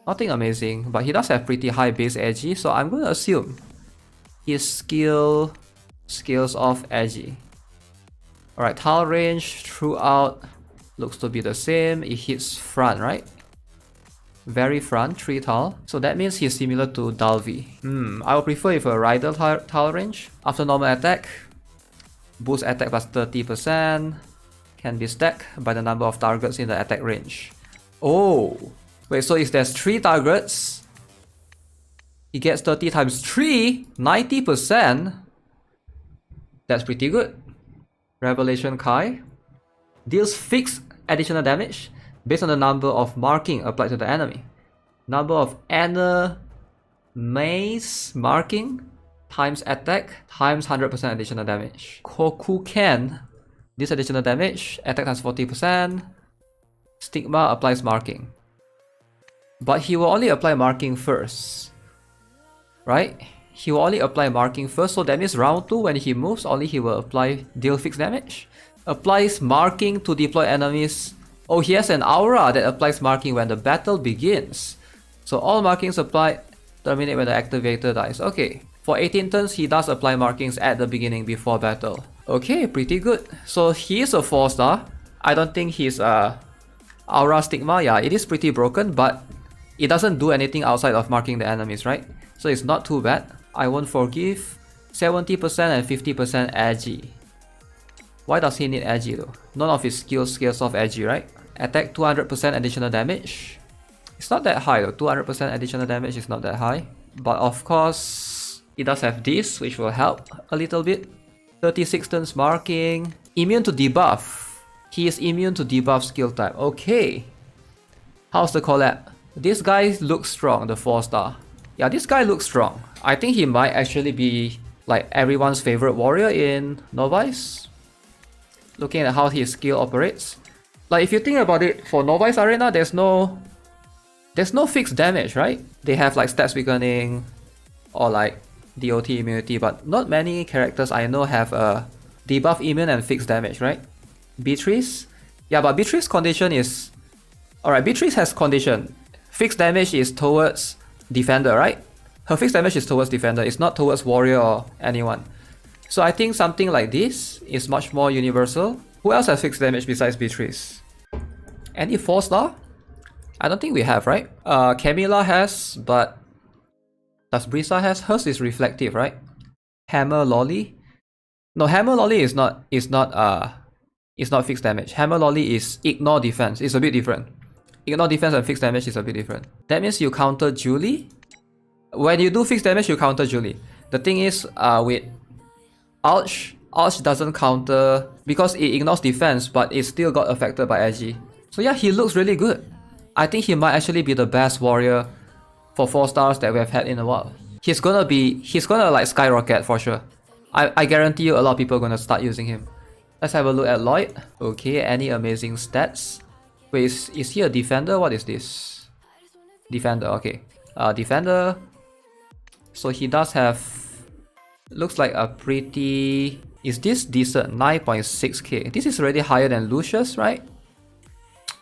Nothing amazing, but he does have pretty high base edgy, so I'm going to assume his scales off edgy. Alright, tile range throughout looks to be the same. It hits front, right? Very front, 3 tile. So that means he's similar to Dalvi. I would prefer if a rider tile range. After normal attack, boost attack plus 30%. Can be stacked by the number of targets in the attack range. Oh! Wait, so if there's 3 targets, he gets 30 times 3, 90%. That's pretty good. Revelation Kai. Deals fixed additional damage based on the number of marking applied to the enemy. Number of enemies marking times attack times 100% additional damage. Kokuken. This additional damage, attack times 40%. Stigma applies marking. But he will only apply marking first. Right? He will only apply marking first, so that means round 2 when he moves, only he will apply deal fixed damage. Applies marking to deploy enemies. Oh, he has an aura that applies marking when the battle begins. So all markings applied terminate when the activator dies. Okay, for 18 turns he does apply markings at the beginning before battle. Okay, pretty good. So he is a 4-star. I don't think he's aura stigma. Yeah, it is pretty broken, but it doesn't do anything outside of marking the enemies, right? So it's not too bad. I won't forgive. 70% and 50% edgy. Why does he need edgy though? None of his skills scales off edgy, right? Attack 200% additional damage. It's not that high though. 200% additional damage is not that high. But of course, it does have this, which will help a little bit. 36 turns marking. Immune to debuff. He is immune to debuff skill type. Okay. How's the collab? This guy looks strong, the 4-star. Yeah, this guy looks strong. I think he might actually be like everyone's favorite warrior in Novice. Looking at how his skill operates. Like if you think about it, for Novice Arena, there's no fixed damage, right? They have like stats weakening or like DOT immunity, but not many characters I know have a debuff immune and fixed damage, right? Beatrice? Yeah, but Beatrice's condition is... Alright, Beatrice has condition. Fixed damage is towards defender, right? Her fixed damage is towards defender, it's not towards warrior or anyone. So I think something like this is much more universal. Who else has fixed damage besides Beatrice? Any 4-star? I don't think we have, right? Camilla has, but does Brisa has? Hers is reflective, right? Hammer Lolly? No, Hammer Lolly is not fixed damage. Hammer Lolly is ignore defense. It's a bit different. Ignore defense and fixed damage is a bit different. That means you counter Julie. When you do fixed damage, you counter Julie. The thing is, with Ouch doesn't counter because it ignores defense, but it still got affected by edgy. So yeah, he looks really good. I think he might actually be the best warrior for 4-stars that we have had in a while. He's gonna like skyrocket for sure. I guarantee you a lot of people are gonna start using him. Let's have a look at Lloyd. Okay, any amazing stats? Wait, is he a defender? What is this? Defender, okay. Defender. So he does have... Looks like a pretty... Is this decent? 9.6k. This is already higher than Lucius, right?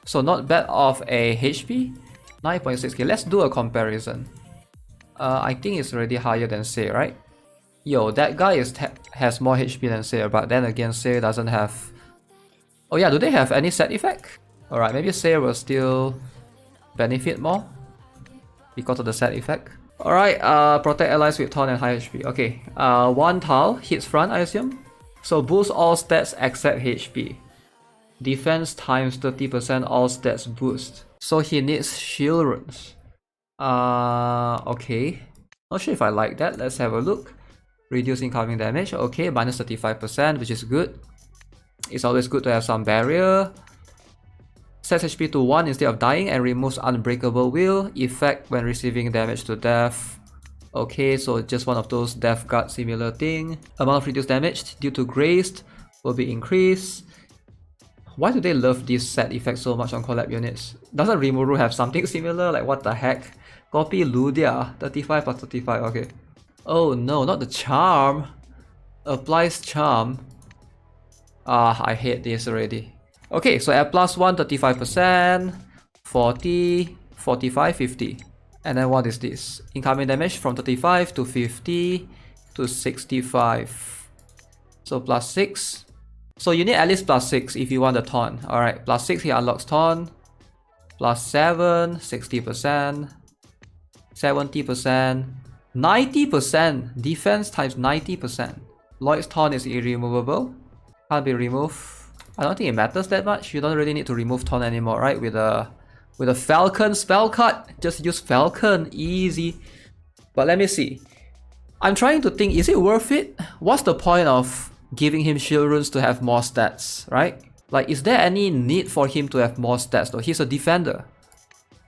So not bad of a HP. 9.6k. Let's do a comparison. I think it's already higher than Say, right? Yo, that guy has more HP than Say, but then again, Say doesn't have... Oh yeah, do they have any set effect? Alright, maybe Say will still benefit more because of the set effect. Alright, protect allies with taunt and high HP. Okay, 1 tile hits front, I assume. So boost all stats except HP. Defense times 30%, all stats boost. So he needs shield runes. Okay. Not sure if I like that. Let's have a look. Reduce incoming damage. Okay, minus 35%, which is good. It's always good to have some barrier. Sets HP to 1 instead of dying and removes Unbreakable Will. Effect when receiving damage to death. Okay, so just one of those Death Guard similar thing. Amount of reduced damage due to Grazed will be increased. Why do they love this set effect so much on collab units? Doesn't Rimuru have something similar? Like what the heck? Copy Ludia. 35 plus 35, okay. Oh no, not the charm. Applies charm. I hate this already. Okay, so at +1, 35%, 40, 45, 50. And then what is this? Incoming damage from 35 to 50 to 65. So plus 6. So you need at least plus 6 if you want the taunt. Alright, plus 6 he unlocks taunt. Plus 7, 60%. 70%. 90%. Defense times 90%. LOH's taunt is irremovable. Can't be removed. I don't think it matters that much. You don't really need to remove taunt anymore, right? With a Falcon spell card. Just use Falcon. Easy. But let me see. I'm trying to think, is it worth it? What's the point of giving him shield runes to have more stats, right? Like, is there any need for him to have more stats though? He's a defender.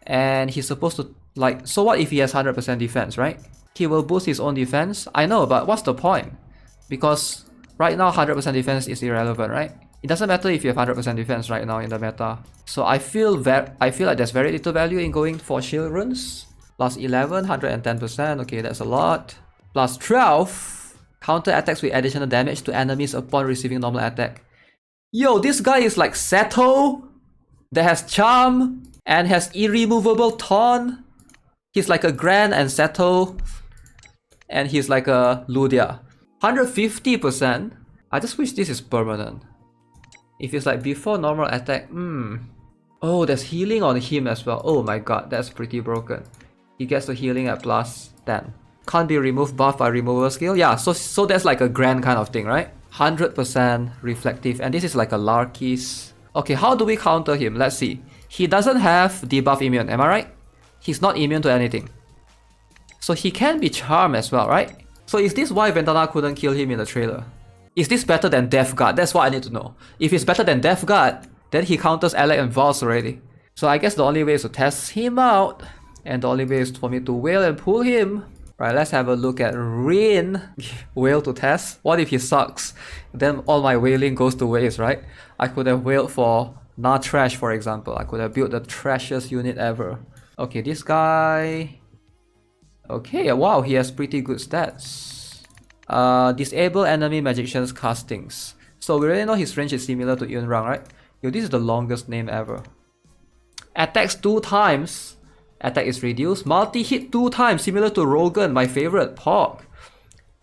And he's supposed to, like, so what if he has 100% defense, right? He will boost his own defense. I know, but what's the point? Because right now 100% defense is irrelevant, right? It doesn't matter if you have 100% defense right now in the meta. So I feel like there's very little value in going for shield runes. Plus 11, 110%, okay, that's a lot. Plus 12, counter attacks with additional damage to enemies upon receiving normal attack. Yo, this guy is like Seto that has charm and has irremovable taunt. He's like a Gran and Seto, and he's like a Ludia. 150%. I just wish this is permanent. If it's like before normal attack, oh, there's healing on him as well. Oh my god, that's pretty broken. He gets the healing at plus 10. Can't be removed buff by removal skill. Yeah, so that's like a Grand kind of thing, right? 100% reflective, and this is like a Larkis. Okay, how do we counter him? Let's see. He doesn't have debuff immune, am I right? He's not immune to anything. So he can be charmed as well, right? So is this why Ventana couldn't kill him in the trailer? Is this better than Death Guard? That's what I need to know. If it's better than Death Guard, then he counters Alec and Vals already. So I guess the only way is to test him out. And the only way is for me to whale and pull him. Right, let's have a look at Rin. Whale to test. What if he sucks? Then all my whaling goes to waste, right? I could have whaled for Trash, for example. I could have built the trashiest unit ever. Okay, this guy... Okay, wow, he has pretty good stats. Disable enemy magician's castings. So we already know his range is similar to Yunrang, right? Yo, this is the longest name ever. Attacks 2 times. Attack is reduced. Multi-hit 2 times, similar to Rogan, my favorite. Pog.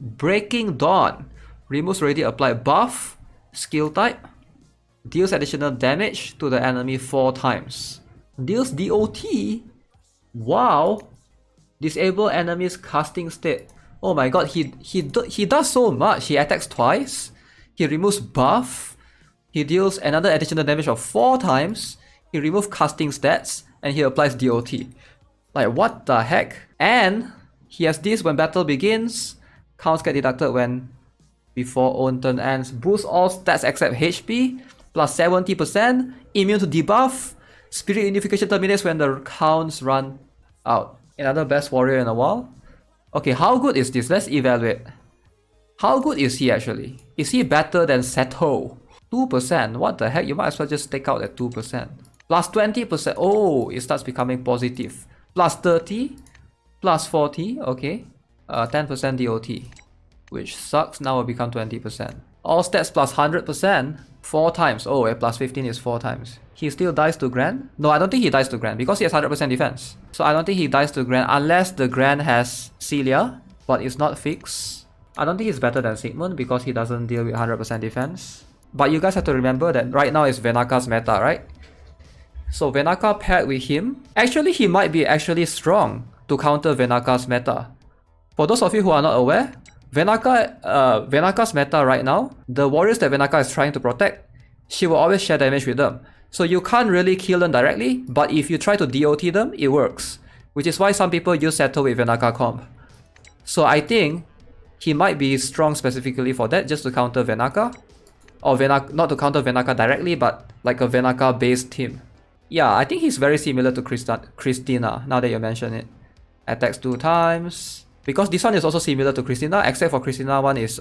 Breaking Dawn. Removes already applied buff. Skill type. Deals additional damage to the enemy 4 times. Deals DOT. Wow. Disable enemy's casting state. Oh my god, he does so much. He attacks twice. He removes buff. He deals another additional damage of 4 times. He removes casting stats. And he applies DOT. Like, what the heck? And he has this when battle begins. Counts get deducted when before own turn ends. Boost all stats except HP. Plus 70%. Immune to debuff. Spirit Unification terminates when the counts run out. Another best warrior in a while. Okay, how good is this? Let's evaluate. How good is he actually? Is he better than Seto? 2%. What the heck? You might as well just take out at 2%. Plus 20%. Oh, it starts becoming positive. Plus 30. Plus 40. Okay. 10% DOT. Which sucks. Now will become 20%. All stats plus 100%. 4 times. Oh, a plus 15 is 4 times. He still dies to Grand? No, I don't think he dies to Grand because he has 100% defense. So I don't think he dies to Grand unless the Grand has Celia. But it's not fixed. I don't think he's better than Sigmund because he doesn't deal with 100% defense. But you guys have to remember that right now is Venaka's meta, right? So Venaka paired with him, actually he might be actually strong to counter Venaka's meta. For those of you who are not aware, Venaka's meta right now, the warriors that Venaka is trying to protect, she will always share damage with them. So you can't really kill them directly, but if you try to DOT them, it works. Which is why some people use Seto with Venaka comp. So I think he might be strong specifically for that, just to counter Venaka. Or not to counter Venaka directly, but like a Venaka based team. Yeah, I think he's very similar to Christina, now that you mention it. Attacks 2 times. Because this one is also similar to Christina, except for Christina one is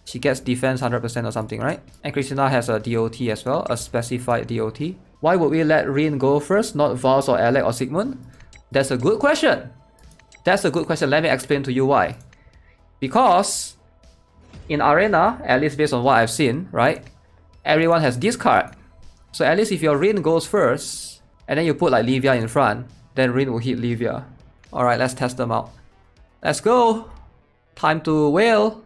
she gets defense 100% or something, right? And Christina has a DOT as well, a specified DOT. Why would we let Rin go first, not Vals or Alec or Sigmund? That's a good question. That's a good question. Let me explain to you why. Because in Arena, at least based on what I've seen, right? Everyone has this card. So at least if your Rin goes first, and then you put like Livia in front, then Rin will hit Livia. Alright, let's test them out. Let's go! Time to whale!